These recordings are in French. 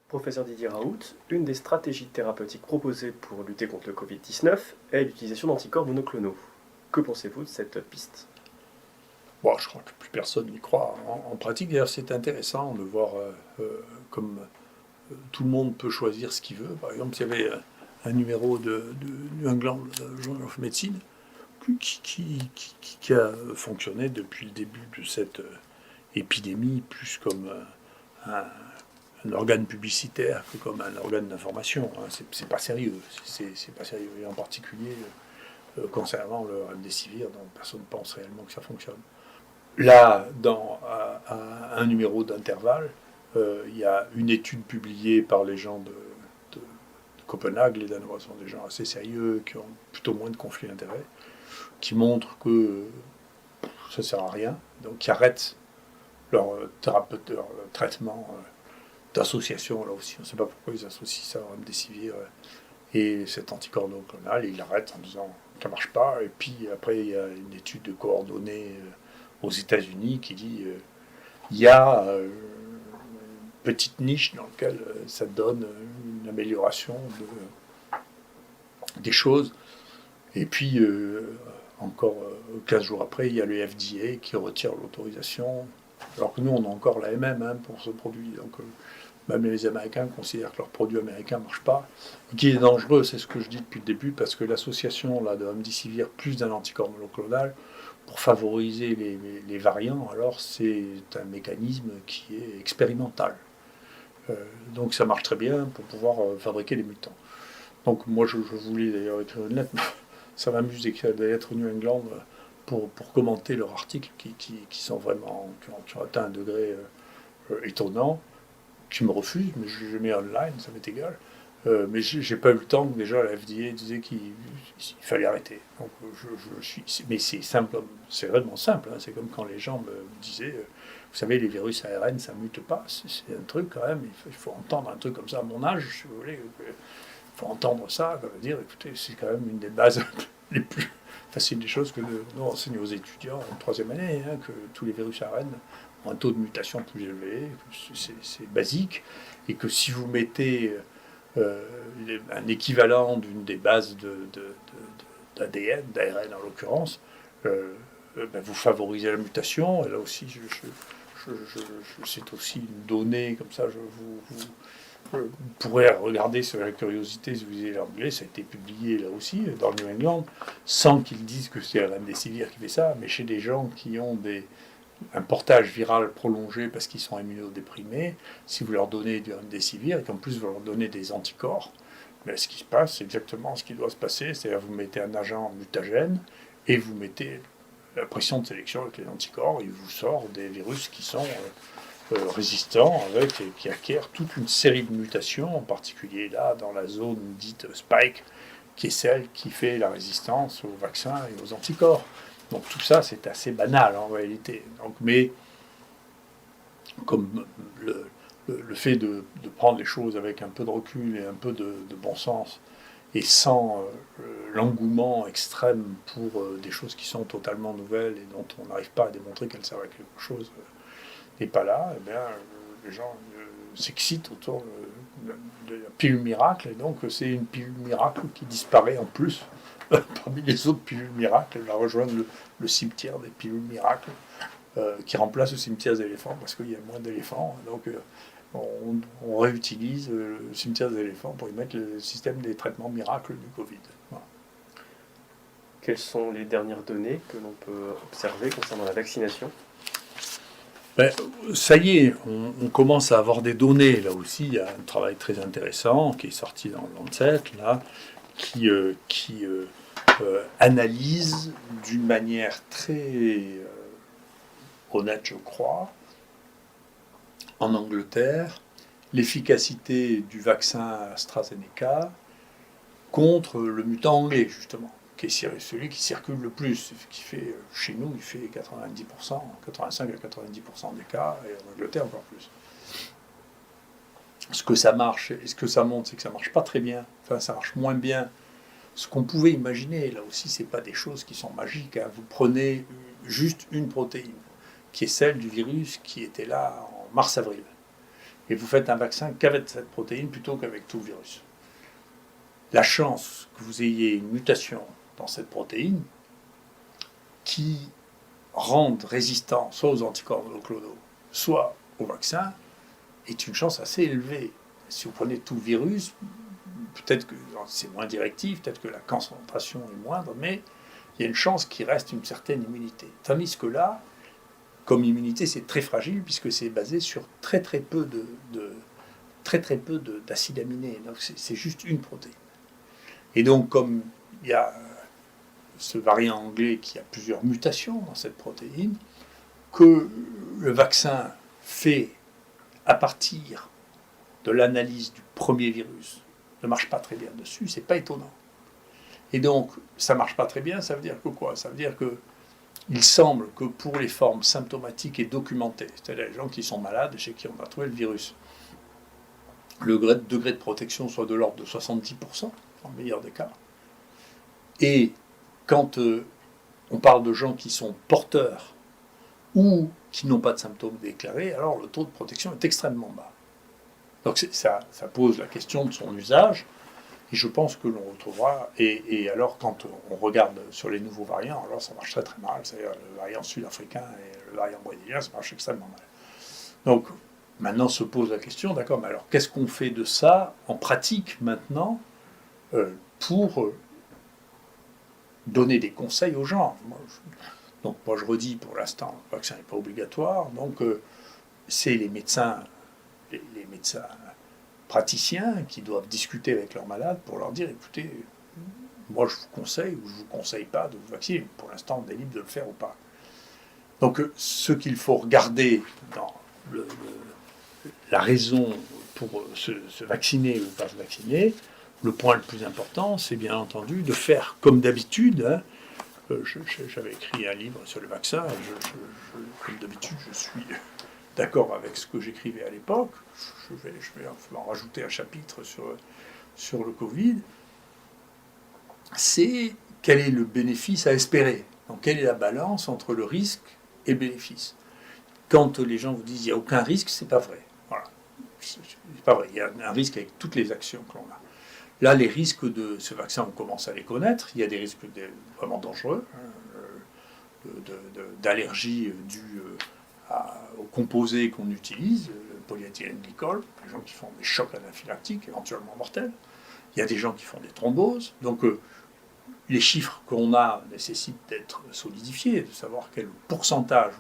Professeur Didier Raoult, une des stratégies thérapeutiques proposées pour lutter contre le Covid-19 est l'utilisation d'anticorps monoclonaux. Que pensez-vous de cette piste? Bon, je crois que plus personne n'y croit en pratique. D'ailleurs, c'est intéressant de voir comme tout le monde peut choisir ce qu'il veut. Par exemple, il y avait un numéro de New England Journal of Medicine qui a fonctionné depuis le début de cette épidémie plus comme un, un organe publicitaire que comme un organe d'information. Hein. C'est pas sérieux. C'est pas sérieux. Et en particulier concernant le remdesivir, dont personne ne pense réellement que ça fonctionne. Là, à un numéro d'intervalle, il y a une étude publiée par les gens de Copenhague. Les Danois sont des gens assez sérieux, qui ont plutôt moins de conflits d'intérêts, qui montrent que ça ne sert à rien, donc qui arrêtent leur thérapeute, leur traitement d'association. Là aussi, on ne sait pas pourquoi ils associent ça au remdesivir et cet anticorps monoclonal, ils l'arrêtent en disant ça ne marche pas. Et puis après, il y a une étude coordonnée aux États-Unis qui dit il y a une petite niche dans laquelle ça donne une amélioration des choses. Et puis, encore 15 jours après, il y a le FDA qui retire l'autorisation, alors que nous, on a encore la MM pour ce produit. Donc, même les Américains considèrent que leur produit américain ne marche pas. Et qui est dangereux, c'est ce que je dis depuis le début, parce que l'association là, de remdesivir plus d'un anticorps monoclonal, pour favoriser les variants, alors c'est un mécanisme qui est expérimental. Donc ça marche très bien pour pouvoir fabriquer des mutants. Donc moi je voulais d'ailleurs écrire une lettre, mais ça m'amuse d'être au New England pour commenter leur article qui sont vraiment, qui ont atteint un degré étonnant, qui me refusent, mais je mets online, ça m'est égal. Mais j'ai pas eu le temps que déjà la FDA disait qu'il fallait arrêter. Donc mais c'est simple, c'est vraiment simple. Hein. C'est comme quand les gens me disaient, vous savez, les virus ARN, ça mute pas. C'est un truc quand même. Il faut entendre un truc comme ça à mon âge, si vous voulez. Il faut entendre ça, ça veut dire, écoutez, c'est quand même une des bases les plus faciles des choses que nous enseignons aux étudiants en troisième année, hein, que tous les virus ARN ont un taux de mutation plus élevé, c'est basique, et que si vous mettez un équivalent d'une des bases d'ADN, d'ARN en l'occurrence, ben vous favorisez la mutation. Et là aussi, c'est aussi une donnée, comme ça, vous pourrez regarder sur la curiosité si vous avez l'anglais, ça a été publié là aussi, dans le New England, sans qu'ils disent que c'est la remdesivir qui fait ça, mais chez des gens qui ont un portage viral prolongé parce qu'ils sont immunodéprimés, si vous leur donnez du remdesivir et qu'en plus vous leur donnez des anticorps, mais ce qui se passe, c'est exactement ce qui doit se passer, c'est-à-dire vous mettez un agent mutagène et vous mettez la pression de sélection avec les anticorps, il vous sort des virus qui sont résistants, qui acquièrent toute une série de mutations, en particulier là dans la zone dite spike, qui est celle qui fait la résistance aux vaccins et aux anticorps. Donc tout ça, c'est assez banal en réalité. Donc, mais comme le fait de prendre les choses avec un peu de recul et un peu de bon sens, et sans l'engouement extrême pour des choses qui sont totalement nouvelles et dont on n'arrive pas à démontrer qu'elles servent à quelque chose, n'est pas là, eh bien, les gens s'excitent autour de la pilule miracle, et donc c'est une pilule miracle qui disparaît en plus parmi les autres pilules miracles. Elle va rejoindre le cimetière des pilules miracles, qui remplace le cimetière des éléphants parce qu'il y a moins d'éléphants. Donc on réutilise le cimetière des éléphants pour y mettre le système des traitements miracles du Covid. Voilà. Quelles sont les dernières données que l'on peut observer concernant la vaccination? Ben, ça y est, on commence à avoir des données. Là aussi, il y a un travail très intéressant qui est sorti dans le Lancet, là, qui analyse d'une manière très honnête, je crois, en Angleterre, l'efficacité du vaccin AstraZeneca contre le mutant anglais, justement, qui est celui qui circule le plus, qui fait, chez nous, il fait 90%, 85 à 90% des cas, et en Angleterre encore plus. Ce que ça marche, et ce que ça montre, c'est que ça marche pas très bien, enfin ça marche moins bien. Ce qu'on pouvait imaginer, là aussi, c'est pas des choses qui sont magiques. Hein. Vous prenez juste une protéine, qui est celle du virus qui était là en mars-avril. et vous faites un vaccin qu'avec cette protéine plutôt qu'avec tout le virus. La chance que vous ayez une mutation dans cette protéine qui rende résistant soit aux anticorps monoclonaux, soit au vaccin, est une chance assez élevée. Si vous prenez tout le virus, peut-être que c'est moins directif, peut-être que la concentration est moindre, mais il y a une chance qu'il reste une certaine immunité. Tandis que là, comme immunité, c'est très fragile puisque c'est basé sur très peu d'acides aminés. Donc c'est juste une protéine. Et donc comme il y a ce variant anglais qui a plusieurs mutations dans cette protéine, que le vaccin fait à partir de l'analyse du premier virus ne marche pas très bien dessus, c'est pas étonnant. Et donc, ça marche pas très bien, ça veut dire que quoi? Ça veut dire que il semble que pour les formes symptomatiques et documentées, c'est-à-dire les gens qui sont malades et chez qui on a trouvé le virus, le degré de protection soit de l'ordre de 70%, dans le meilleur des cas. Et quand on parle de gens qui sont porteurs ou qui n'ont pas de symptômes déclarés, alors le taux de protection est extrêmement bas. Donc ça pose la question de son usage, et je pense que l'on retrouvera, et alors quand on regarde sur les nouveaux variants, alors ça marche très très mal, c'est-à-dire le variant sud-africain et le variant brésilien, ça marche extrêmement mal. Donc maintenant se pose la question, d'accord, mais alors qu'est-ce qu'on fait de ça en pratique maintenant pour donner des conseils aux gens? Donc moi je redis, pour l'instant, le vaccin n'est pas obligatoire, donc c'est les médecins praticiens qui doivent discuter avec leurs malades pour leur dire, écoutez, moi je vous conseille ou je ne vous conseille pas de vous vacciner. Pour l'instant, on est libre de le faire ou pas. Donc ce qu'il faut regarder dans la raison pour se vacciner ou pas se vacciner, le point le plus important, c'est bien entendu de faire comme d'habitude. Hein, j'avais écrit un livre sur le vaccin, comme d'habitude, je suis d'accord avec ce que j'écrivais à l'époque. Je vais en rajouter un chapitre sur le Covid. C'est quel est le bénéfice à espérer. Donc, quelle est la balance entre le risque et le bénéfice. Quand les gens vous disent qu'il n'y a aucun risque, c'est pas vrai. Voilà. C'est pas vrai. Il y a un risque avec toutes les actions que l'on a. Là, les risques de ce vaccin, on commence à les connaître. Il y a des risques vraiment dangereux, d'allergies dues aux composés qu'on utilise, le polyéthylène glycol, les gens qui font des chocs anaphylactiques, éventuellement mortels. Il y a des gens qui font des thromboses. Donc, les chiffres qu'on a nécessitent d'être solidifiés, de savoir quel pourcentage,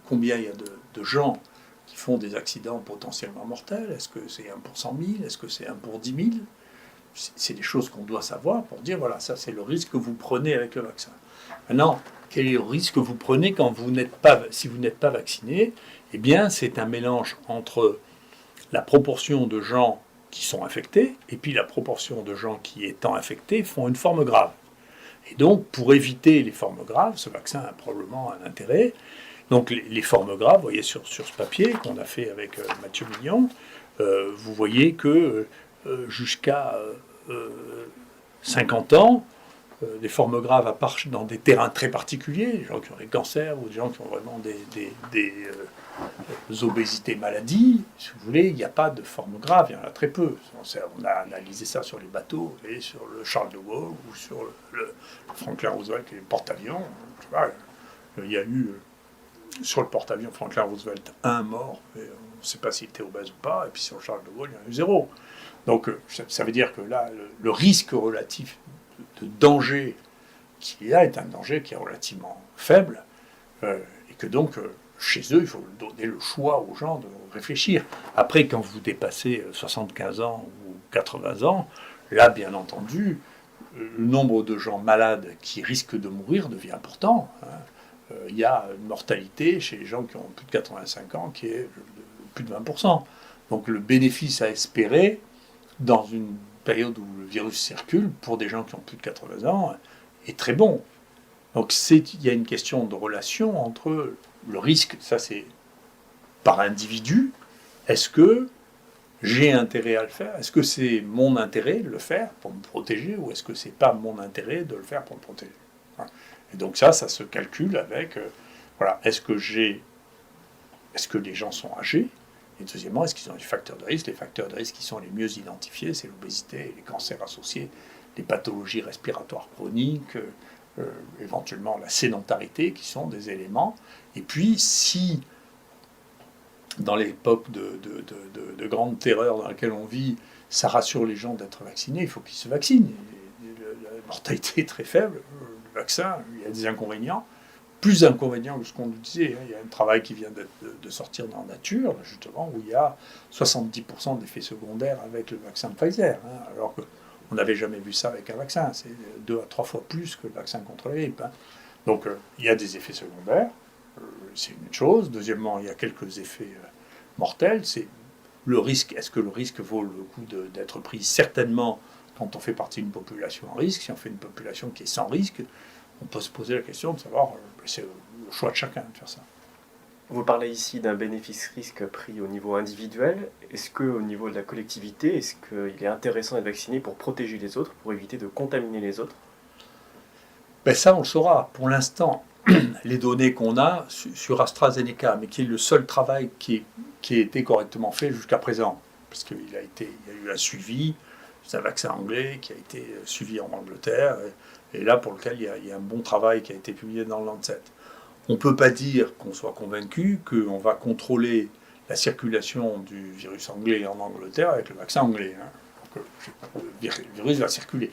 combien il y a de gens qui font des accidents potentiellement mortels. Est-ce que c'est 1 pour 100 000? Est-ce que c'est 1 pour 10 000? C'est des choses qu'on doit savoir pour dire, voilà, ça c'est le risque que vous prenez avec le vaccin. Maintenant, quel est le risque que vous prenez quand si vous n'êtes pas vacciné? Eh bien, c'est un mélange entre la proportion de gens qui sont infectés et puis la proportion de gens qui, étant infectés, font une forme grave. Et donc, pour éviter les formes graves, ce vaccin a probablement un intérêt. Donc, les formes graves, vous voyez sur ce papier qu'on a fait avec Mathieu Mignon, vous voyez que jusqu'à 50 ans, des formes graves, à part dans des terrains très particuliers, des gens qui ont des cancers ou des gens qui ont vraiment des obésités maladies, si vous voulez, il n'y a pas de formes graves, il y en a très peu. On a analysé ça sur les bateaux, et sur le Charles de Gaulle ou sur le Franklin Roosevelt et les porte-avions. Il y a eu sur le porte-avions Franklin Roosevelt 1 mort, mais on ne sait pas s'il était obèse ou pas, et puis sur le Charles de Gaulle, il y en a eu 0. Donc ça veut dire que là, le risque relatif de danger qu'il y a est un danger qui est relativement faible, et que donc, chez eux, il faut donner le choix aux gens de réfléchir. Après, quand vous dépassez 75 ans ou 80 ans, là, bien entendu, le nombre de gens malades qui risquent de mourir devient important. Hein. Il y a une mortalité chez les gens qui ont plus de 85 ans qui est de plus de 20%. Donc le bénéfice à espérer dans une période où le virus circule, pour des gens qui ont plus de 80 ans, est très bon. Donc il y a une question de relation entre le risque, ça c'est par individu, est-ce que j'ai intérêt à le faire? Est-ce que c'est mon intérêt de le faire pour me protéger, ou est-ce que c'est pas mon intérêt de le faire pour me protéger? Et donc ça se calcule avec, voilà, est-ce que les gens sont âgés? Et deuxièmement, est-ce qu'ils ont des facteurs de risque? Les facteurs de risque qui sont les mieux identifiés, c'est l'obésité, les cancers associés, les pathologies respiratoires chroniques, éventuellement la sédentarité, qui sont des éléments. Et puis, si dans l'époque de grande terreur dans laquelle on vit, ça rassure les gens d'être vaccinés, il faut qu'ils se vaccinent. La mortalité est très faible. Le vaccin, il y a des inconvénients. Plus d'inconvénients que ce qu'on nous disait. Il y a un travail qui vient de sortir dans la nature, justement, où il y a 70% d'effets secondaires avec le vaccin Pfizer, alors qu'on n'avait jamais vu ça avec un vaccin. C'est 2 à 3 fois plus que le vaccin contre la grippe. Donc, il y a des effets secondaires, c'est une chose. Deuxièmement, il y a quelques effets mortels. C'est le risque. Est-ce que le risque vaut le coup d'être pris? Certainement, quand on fait partie d'une population en risque. Si on fait une population qui est sans risque, on peut se poser la question de savoir, c'est le choix de chacun de faire ça. Vous parlez ici d'un bénéfice-risque pris au niveau individuel. Est-ce qu'au niveau de la collectivité, est-ce qu'il est intéressant d'être vacciné pour protéger les autres, pour éviter de contaminer les autres? Ça, on le saura. Pour l'instant, les données qu'on a sur AstraZeneca, mais qui est le seul travail qui a été correctement fait jusqu'à présent, parce qu'il y a eu un suivi, c'est un vaccin anglais qui a été suivi en Angleterre, et là pour lequel il y a un bon travail qui a été publié dans le Lancet. On ne peut pas dire qu'on soit convaincu qu'on va contrôler la circulation du virus anglais en Angleterre avec le vaccin anglais. Donc, le virus va circuler.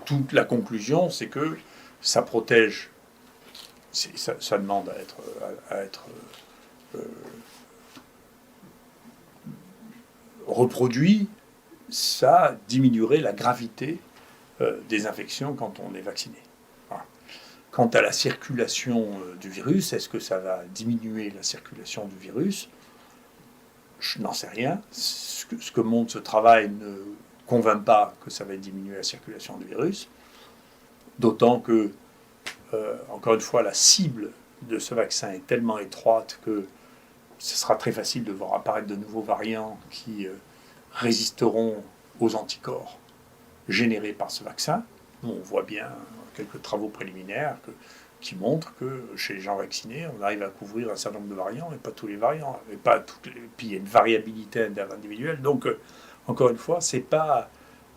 Toute la conclusion, c'est que ça protège, ça demande à être reproduit, ça diminuerait la gravité des infections quand on est vacciné. Voilà. Quant à la circulation du virus, est-ce que ça va diminuer la circulation du virus? Je n'en sais rien. Ce que montre ce travail ne convainc pas que ça va diminuer la circulation du virus. D'autant que, encore une fois, la cible de ce vaccin est tellement étroite que ce sera très facile de voir apparaître de nouveaux variants qui résisteront aux anticorps générés par ce vaccin. On voit bien quelques travaux préliminaires qui montrent que chez les gens vaccinés, on arrive à couvrir un certain nombre de variants, mais pas tous les variants. Puis il y a une variabilité individuelle. Donc, encore une fois, ce n'est pas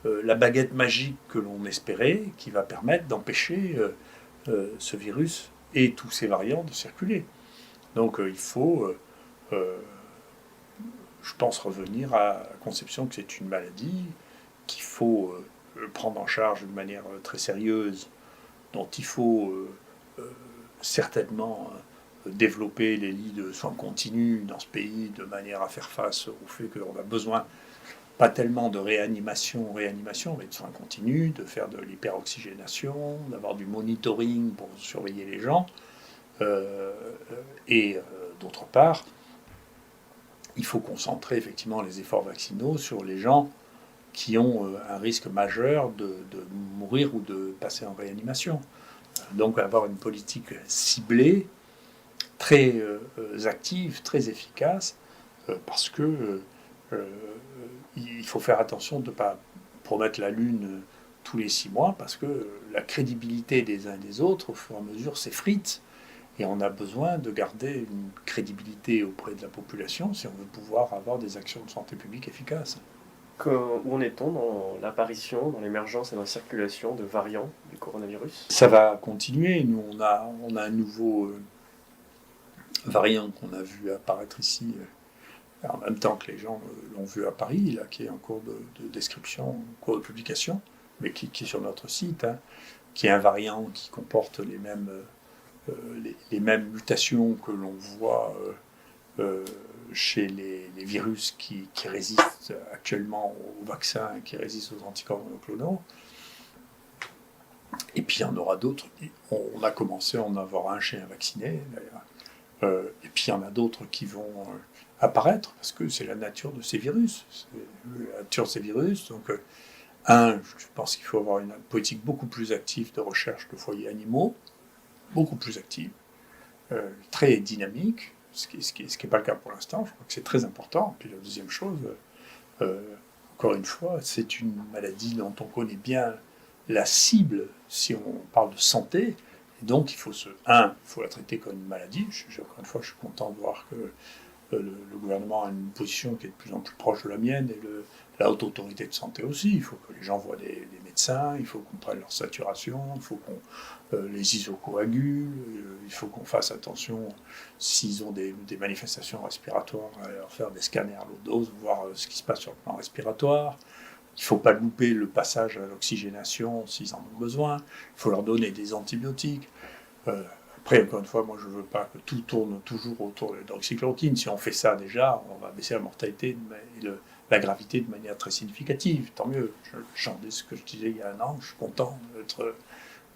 la baguette magique que l'on espérait qui va permettre d'empêcher ce virus et tous ces variants de circuler. Donc, il faut, je pense, revenir à la conception que c'est une maladie qu'il faut prendre en charge d'une manière très sérieuse, dont il faut certainement développer les lits de soins continus dans ce pays de manière à faire face au fait qu'on a besoin pas tellement de réanimation, mais de soins continus, de faire de l'hyperoxygénation, d'avoir du monitoring pour surveiller les gens. D'autre part, il faut concentrer effectivement les efforts vaccinaux sur les gens qui ont un risque majeur de mourir ou de passer en réanimation. Donc avoir une politique ciblée, très active, très efficace, parce que il faut faire attention de ne pas promettre la Lune tous les 6 mois, parce que la crédibilité des uns et des autres, au fur et à mesure, s'effrite. Et on a besoin de garder une crédibilité auprès de la population si on veut pouvoir avoir des actions de santé publique efficaces. Où en est-on dans l'apparition, dans l'émergence et dans la circulation de variants du coronavirus? Ça va continuer. Nous, on a un nouveau variant qu'on a vu apparaître ici en même temps que les gens l'ont vu à Paris, là, qui est en cours de description, en cours de publication, mais qui est sur notre site, qui est un variant qui comporte les mêmes mutations que l'on voit chez les virus qui résistent actuellement aux vaccins, qui résistent aux anticorps monoclonaux. Et puis il y en aura d'autres. On a commencé à en avoir un chez un vacciné, d'ailleurs. Et puis il y en a d'autres qui vont apparaître, parce que c'est la nature de ces virus. C'est la nature de ces virus. Donc, je pense qu'il faut avoir une politique beaucoup plus active de recherche de foyers animaux, beaucoup plus active, très dynamique, ce qui n'est pas le cas pour l'instant. Je crois que c'est très important. Puis la deuxième chose, encore une fois, c'est une maladie dont on connaît bien la cible si on parle de santé. Et donc il faut la traiter comme une maladie. Encore une fois, je suis content de voir que le gouvernement a une position qui est de plus en plus proche de la mienne, et la haute autorité de santé aussi. Il faut que les gens voient des médecins, il faut qu'on prenne leur saturation, il faut qu'on les isocoagule, il faut qu'on fasse attention s'ils ont des manifestations respiratoires, à leur faire des scanners à l'eau dose, voir ce qui se passe sur le plan respiratoire. Il ne faut pas louper le passage à l'oxygénation s'ils en ont besoin. Il faut leur donner des antibiotiques. Après, encore une fois, moi je ne veux pas que tout tourne toujours autour de l'hydroxychloroquine. Si on fait ça déjà, on va baisser la mortalité et la gravité de manière très significative. Tant mieux. J'en ce que je disais il y a un an, je suis content d'être,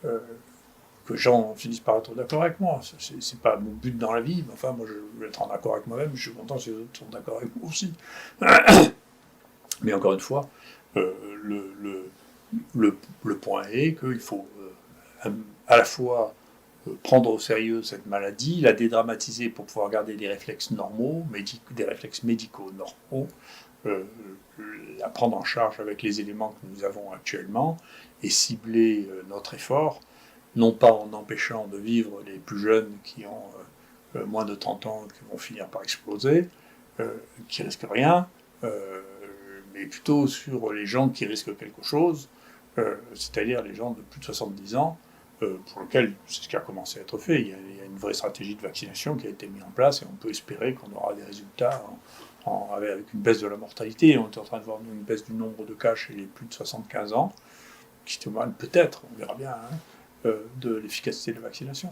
que les gens finissent par être d'accord avec moi. C'est pas mon but dans la vie, mais enfin, moi je veux être en accord avec moi-même, je suis content si les autres sont d'accord avec moi aussi. Mais encore une fois, le point est qu'il faut à la fois prendre au sérieux cette maladie, la dédramatiser pour pouvoir garder des réflexes normaux, des réflexes médicaux normaux, la prendre en charge avec les éléments que nous avons actuellement et cibler notre effort, non pas en empêchant de vivre les plus jeunes qui ont moins de 30 ans qui vont finir par exploser, qui risquent rien, mais plutôt sur les gens qui risquent quelque chose, c'est-à-dire les gens de plus de 70 ans, pour lesquels c'est ce qui a commencé à être fait. Il y a une vraie stratégie de vaccination qui a été mise en place et on peut espérer qu'on aura des résultats avec une baisse de la mortalité. On est en train de voir une baisse du nombre de cas chez les plus de 75 ans, qui témoigne peut-être, on verra bien, de l'efficacité de la vaccination.